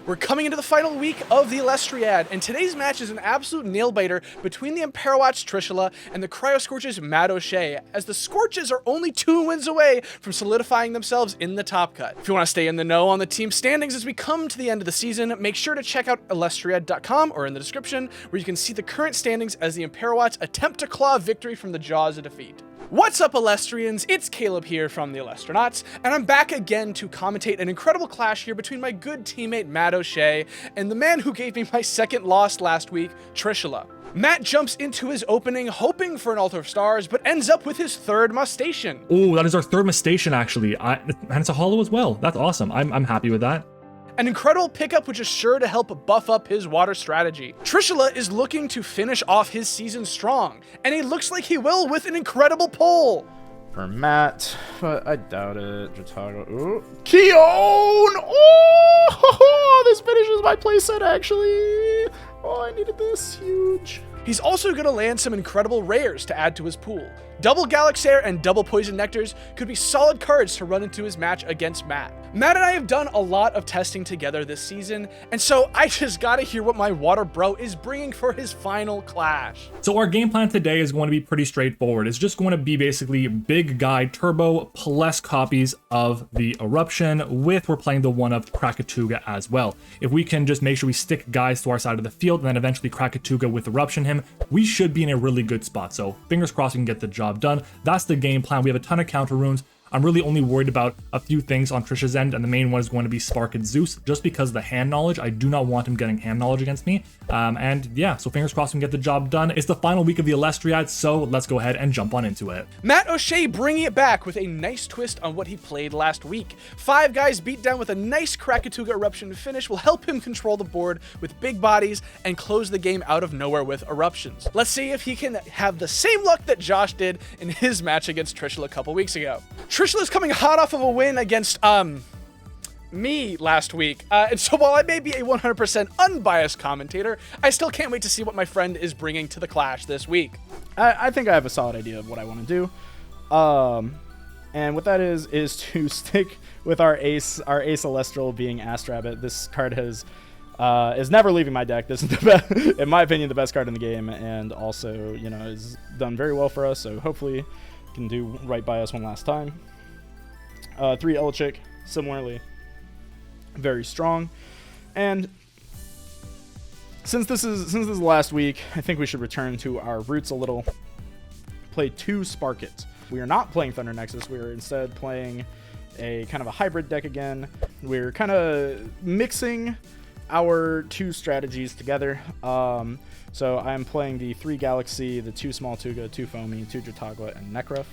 We're coming into the final week of the Elestriad, and today's match is an absolute nail-biter between the Imperawatch Trishula and the Cryo-Scorch's MattOshea, as the Scorches are only 2 wins away from solidifying themselves in the top cut. If you want to stay in the know on the team standings as we come to the end of the season, make sure to check out Elestraid.com or in the description, where you can see the current standings as the Imperawatch attempt to claw victory from the jaws of defeat. What's up, Elestrians? It's Caleb here from the Elestronauts, and I'm back again to commentate an incredible clash here between my good teammate MattOshea and the man who gave me my second loss last week, Trishula. Matt jumps into his opening hoping for an Altar of Stars, but ends up with his third Mustation. Oh, that is our third Mustation, actually. And it's a holo as well. That's awesome. I'm happy with that. An incredible pickup which is sure to help buff up his water strategy. Trishula is looking to finish off his season strong, and he looks like he will with an incredible pull. For Matt, but I doubt it. Jatago. Ooh. Keon! Oh, this finishes my playset, actually. Oh, I needed this. Huge. He's also going to land some incredible rares to add to his pool. Double Galaxair and double Poison Nectars could be solid cards to run into his match against Matt. Matt and I have done a lot of testing together this season, and so I just gotta hear what my water bro is bringing for his final clash. So our game plan today is going to be pretty straightforward. It's just going to be basically big guy turbo plus copies of the Eruption with we're playing the one of Krakatuga as well. If we can just make sure we stick guys to our side of the field and then eventually Krakatuga with Eruption him, we should be in a really good spot. So fingers crossed we can get the job done. That's the game plan. We have a ton of counter runes. I'm really only worried about a few things on Trisha's end, and the main one is going to be Spark and Zeus, just because of the hand knowledge. I do not want him getting hand knowledge against me. And yeah, so fingers crossed we can get the job done. It's the final week of the Elestriad, so let's go ahead and jump on into it. MattOshea bringing it back with a nice twist on what he played last week. 5 guys beat down with a nice Krakatuga Eruption finish will help him control the board with big bodies and close the game out of nowhere with Eruptions. Let's see if he can have the same luck that Josh did in his match against Trishula a couple weeks ago. Trishula's coming hot off of a win against, me last week, and so while I may be a 100% unbiased commentator, I still can't wait to see what my friend is bringing to the clash this week. I think I have a solid idea of what I want to do. And what that is to stick with our ace Elestral being Astrabbit. This card is never leaving my deck. This is the best, in my opinion, the best card in the game, and also, you know, is done very well for us, so hopefully can do right by us one last time. 3 Elchik, similarly, very strong. And since this is last week, I think we should return to our roots a little. Play 2 Sparkets. We are not playing Thunder Nexus. We are instead playing a kind of a hybrid deck again. We're kind of mixing our 2 strategies together. So I'm playing the 3 Galaxy, the 2 Small Tuga, 2 Foamy, 2 Jatagua, and Nekruff.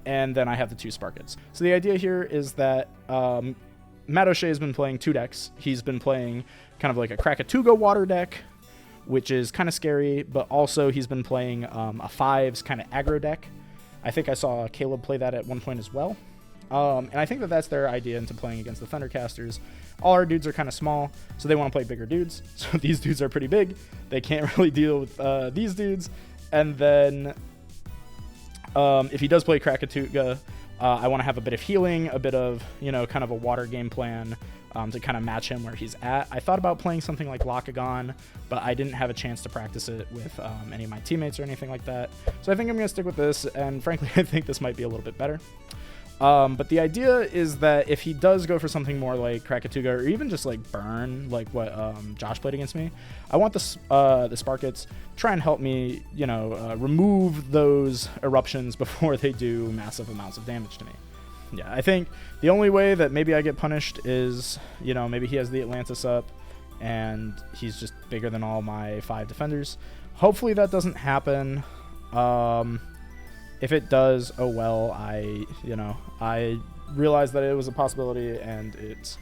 And then I have the 2 Sparkets. So the idea here is that MattOshea has been playing 2 decks. He's been playing kind of like a Krakatuga water deck, which is kind of scary, but also he's been playing a 5s kind of aggro deck. I think I saw Caleb play that at one point as well. And I think that that's their idea into playing against the Thundercasters. All our dudes are kind of small, so they want to play bigger dudes. So these dudes are pretty big. They can't really deal with these dudes. And then if he does play Krakatuga, I want to have a bit of healing, a bit of, you know, kind of a water game plan to kind of match him where he's at. I thought about playing something like Lakagon, but I didn't have a chance to practice it with any of my teammates or anything like that. So I think I'm going to stick with this, and frankly, I think this might be a little bit better. But the idea is that if he does go for something more like Krakatuga, or even just like Burn, like what Josh played against me, I want the Sparkets try and help me, you know, remove those eruptions before they do massive amounts of damage to me. Yeah, I think the only way that maybe I get punished is, you know, maybe he has the Atlantis up and he's just bigger than all my 5 defenders. Hopefully that doesn't happen. If it does, oh well. I realized that it was a possibility, and it's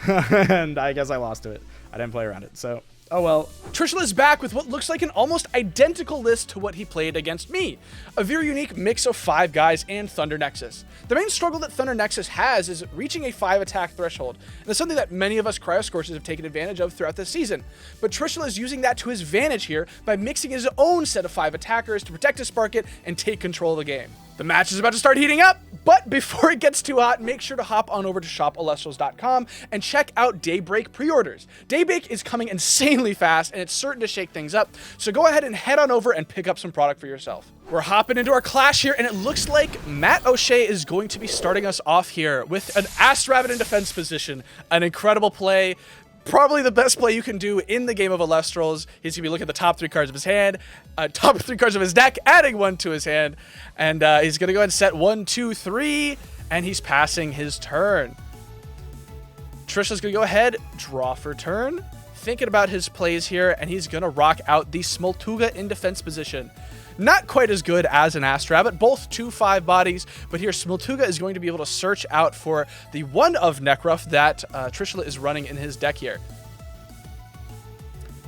and I guess I lost to it. I didn't play around it, so oh well. Trishula's back with what looks like an almost identical list to what he played against me. A very unique mix of 5 guys and Thunder Nexus. The main struggle that Thunder Nexus has is reaching a 5 attack threshold, and it's something that many of us Cryo-Scorchers have taken advantage of throughout this season. But Trishula is using that to his advantage here by mixing his own set of 5 attackers to protect his Sparket and take control of the game. The match is about to start heating up, but before it gets too hot, make sure to hop on over to shopelestrals.com and check out Daybreak pre-orders. Daybreak is coming insanely fast, and it's certain to shake things up, so go ahead and head on over and pick up some product for yourself. We're hopping into our clash here, and it looks like MattOshea is going to be starting us off here with an Ass Rabbit in defense position. An incredible play. Probably the best play you can do in the game of Elestrals. He's going to be looking at the top 3 cards of his hand, top 3 cards of his deck, adding 1 to his hand, and he's going to go ahead and set 1, 2, 3, and he's passing his turn. Trishula's going to go ahead, draw for turn, thinking about his plays here, and he's going to rock out the Smoltuga in defense position. Not quite as good as an Ass Rabbit, both 2/5 bodies, but here Smoltuga is going to be able to search out for the one of Necruff that Trishula is running in his deck here.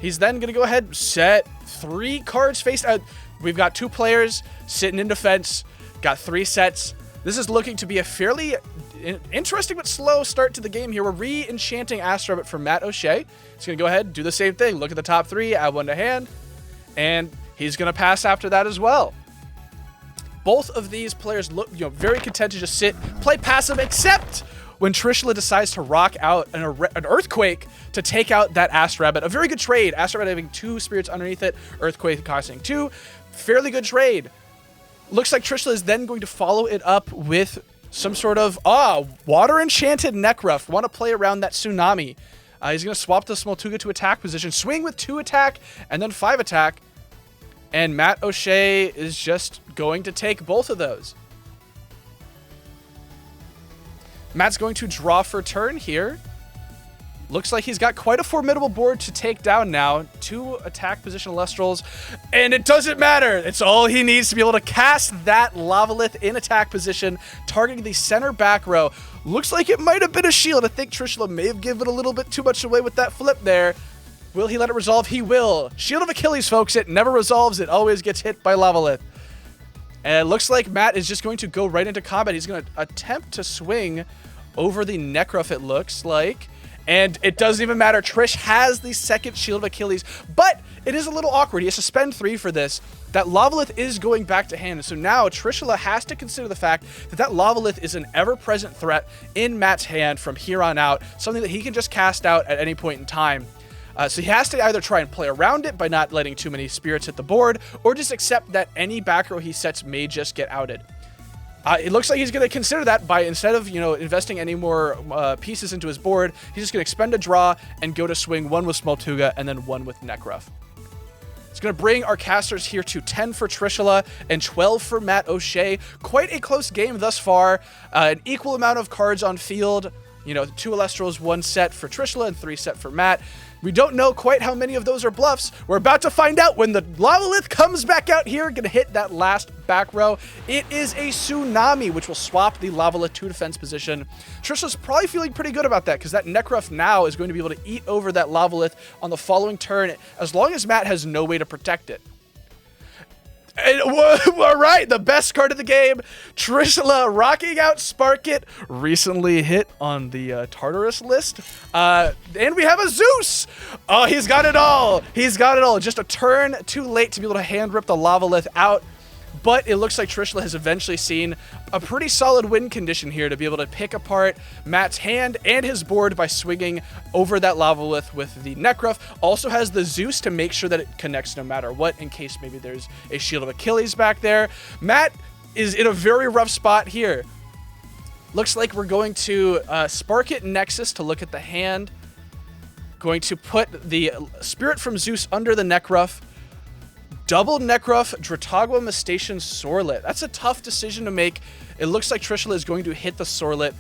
He's then going to go ahead and set 3 cards face out. We've got 2 players sitting in defense, got 3 sets. This is looking to be a fairly interesting but slow start to the game here. We're re-enchanting Ass Rabbit for MattOshea. He's going to go ahead and do the same thing. Look at the top 3, add 1 to hand, and he's going to pass after that as well. Both of these players look, very content to just sit, play passive, except when Trishula decides to rock out an Earthquake to take out that Ass Rabbit. A very good trade. Ass Rabbit having 2 spirits underneath it, Earthquake costing 2. Fairly good trade. Looks like Trishula is then going to follow it up with some sort of, Water Enchanted Necruff. Want to play around that Tsunami. He's going to swap the Smoltuga to attack position, swing with 2 attack, and then 5 attack. And MattOshea is just going to take both of those. Matt's going to draw for turn here. Looks like he's got quite a formidable board to take down now. 2 attack position Elestrals. And it doesn't matter. It's all he needs to be able to cast that Lavalith in attack position, targeting the center back row. Looks like it might have been a shield. I think Trishula may have given a little bit too much away with that flip there. Will he let it resolve? He will. Shield of Achilles, folks. It never resolves. It always gets hit by Lavalith. And it looks like Matt is just going to go right into combat. He's going to attempt to swing over the Necruff, it looks like. And it doesn't even matter. Trish has the second Shield of Achilles, but it is a little awkward. He has to spend 3 for this. That Lavalith is going back to hand. So now Trishula has to consider the fact that that Lavalith is an ever-present threat in Matt's hand from here on out, something that he can just cast out at any point in time. So he has to either try and play around it by not letting too many spirits hit the board, or just accept that any back row he sets may just get outed. It looks like he's going to consider that by, instead of, investing any more pieces into his board, he's just going to expend a draw and go to swing 1 with Smoltuga and then 1 with Necruff. It's going to bring our casters here to 10 for Trishula and 12 for MattOshea. Quite a close game thus far. An equal amount of cards on field. 2 Elestrals, 1 set for Trishula and 3 set for Matt. We don't know quite how many of those are bluffs. We're about to find out when the Lavalith comes back out here, gonna hit that last back row. It is a Tsunami, which will swap the Lavalith to defense position. Trishula's probably feeling pretty good about that, because that Necruff now is going to be able to eat over that Lavalith on the following turn, as long as Matt has no way to protect it. And, all right, the best card of the game, Trishula rocking out Spark It, recently hit on the Tartarus list. And we have a Zeus. Oh, he's got it all. He's got it all. Just a turn too late to be able to hand rip the Lavalith out. But it looks like Trishula has eventually seen a pretty solid win condition here to be able to pick apart Matt's hand and his board by swinging over that Lavalith with the Necruff. Also has the Zeus to make sure that it connects no matter what, in case maybe there's a Shield of Achilles back there. Matt is in a very rough spot here. Looks like we're going to Spark It Nexus to look at the hand. Going to put the Spirit from Zeus under the Necruff. Double Necruff, Dratagua Mestation, Sorlet. That's a tough decision to make. It looks like Trishula is going to hit the Sorlet.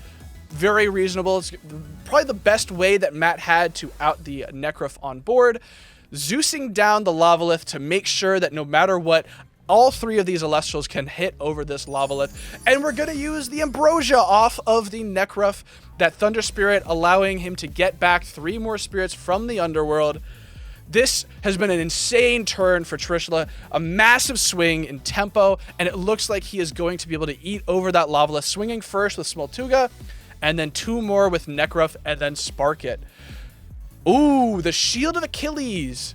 Very reasonable. It's probably the best way that Matt had to out the Necruff on board. Zeusing down the Lavalith to make sure that no matter what, all 3 of these Elestrals can hit over this Lavalith. And we're going to use the Ambrosia off of the Necruff, that Thunder Spirit, allowing him to get back 3 more spirits from the Underworld. This has been an insane turn for Trishula, a massive swing in tempo, and it looks like he is going to be able to eat over that Lavalith, swinging first with Smoltuga, and then 2 more with Necruff, and then Spark It. Ooh, the Shield of Achilles.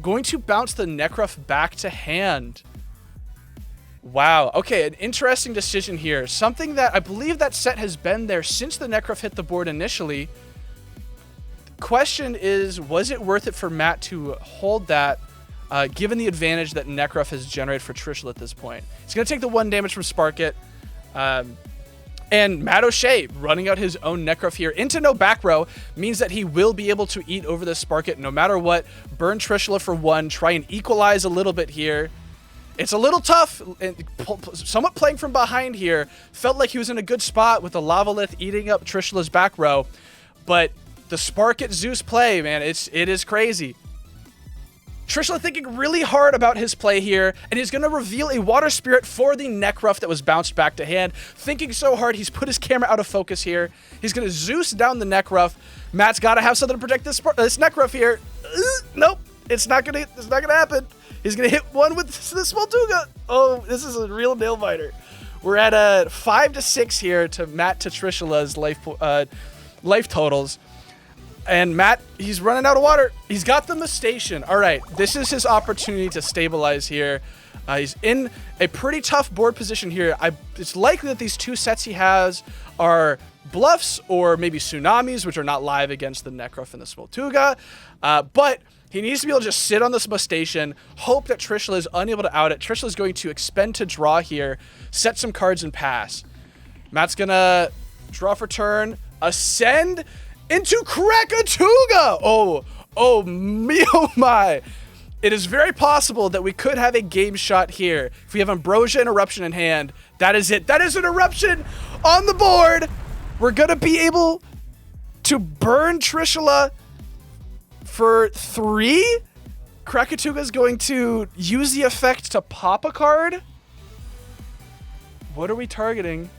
Going to bounce the Necruff back to hand. Wow. Okay, an interesting decision here. Something that I believe that set has been there since the Necrof hit the board initially. Question is, was it worth it for Matt to hold that, given the advantage that Necrof has generated for Trishula at this point? He's going to take the 1 damage from Spark It. And MattOshea running out his own Necrof here into no back row means that he will be able to eat over this Spark It no matter what. Burn Trishula for 1, try and equalize a little bit here. It's a little tough, and somewhat playing from behind here. Felt like he was in a good spot with the Lavalith eating up Trishula's back row. But the Spark It Zeus play, man, it is crazy. Trishula thinking really hard about his play here, and he's going to reveal a Water Spirit for the Necrof that was bounced back to hand. Thinking so hard, he's put his camera out of focus here. He's going to Zeus down the Necrof. Matt's got to have something to protect this Necrof here. Nope, it's not going to happen. He's going to hit one with the Smoltuga. Oh, this is a real nail biter. We're at a 5-6 here to Matt to Trishula's life totals. And Matt, he's running out of water. He's got the Mestation. All right, this is his opportunity to stabilize here. He's in a pretty tough board position here. It's likely that these 2 sets he has are bluffs or maybe tsunamis, which are not live against the Necrof and the Smoltuga. But he needs to be able to just sit on this Mestation, hope that Trishula is unable to out it. Trishula is going to expend to draw here, set some cards and pass. Matt's going to draw for turn, ascend into Krakatuga. Oh me, oh my. It is very possible that we could have a game shot here. If we have Ambrosia and Eruption in hand, that is it. That is an Eruption on the board. We're going to be able to burn Trishula for 3. Krakatuga is going to use the effect to pop a card. What are we targeting?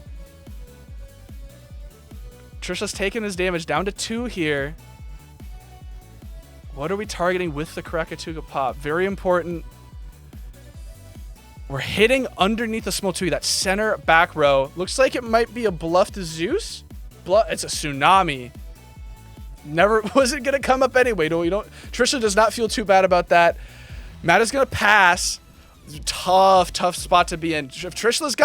Trishula's taking his damage down to 2 here. What are we targeting with the Krakatuga pop? Very important. We're hitting underneath the Smoltuga, that center back row. Looks like it might be a bluff to Zeus. It's a tsunami. Never wasn't gonna come up anyway. Trishula does not feel too bad about that. Matt is gonna pass. Tough spot to be in. If Trishula's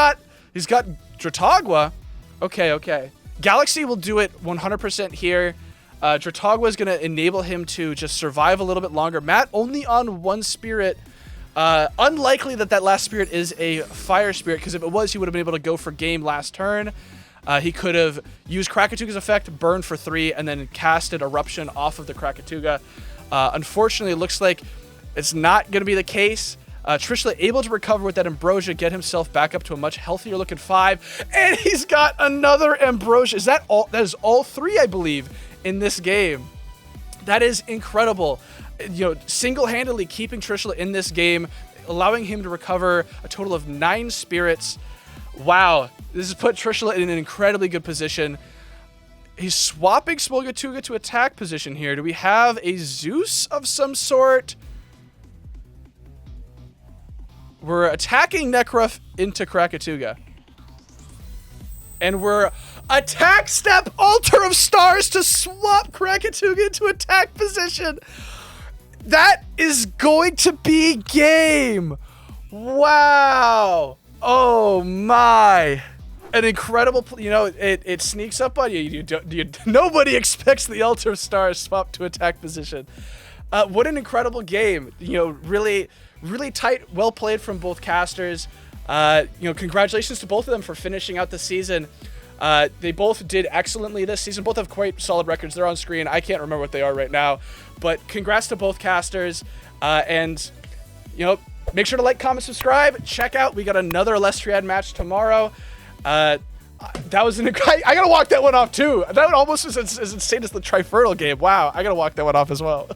he's got Dratagua. Okay. Galaxy will do it 100% here. Dratagua is going to enable him to just survive a little bit longer. Matt only on 1 spirit. Unlikely that last spirit is a fire spirit, because if it was, he would have been able to go for game last turn. He could have used Krakatuga's effect, burn for 3, and then casted Eruption off of the Krakatuga. Unfortunately, it looks like it's not going to be the case. Trishula able to recover with that Ambrosia, get himself back up to a much healthier looking 5, and he's got another Ambrosia. Is that all? That is all 3, I believe, in this game. That is incredible. Single-handedly keeping Trishula in this game, allowing him to recover a total of 9 spirits. Wow, this has put Trishula in an incredibly good position. He's swapping Smolgatuga to attack position here. Do we have a Zeus of some sort? We're attacking Necrof into Krakatuga. And we're attack step Altar of Stars to swap Krakatuga into attack position. That is going to be game. Wow. Oh my. An incredible, it sneaks up on you. Nobody expects the Altar of Stars swap to attack position. What an incredible game. Really tight, well played from both casters. Congratulations to both of them for finishing out the season. They both did excellently this season. Both have quite solid records. They're on screen. I can't remember what they are right now, but congrats to both casters. Make sure to like, comment, subscribe. Check out, we got another Elestriad match tomorrow. That was I gotta walk that one off too. That one almost is as insane as the Trifernal game. Wow, I gotta walk that one off as well.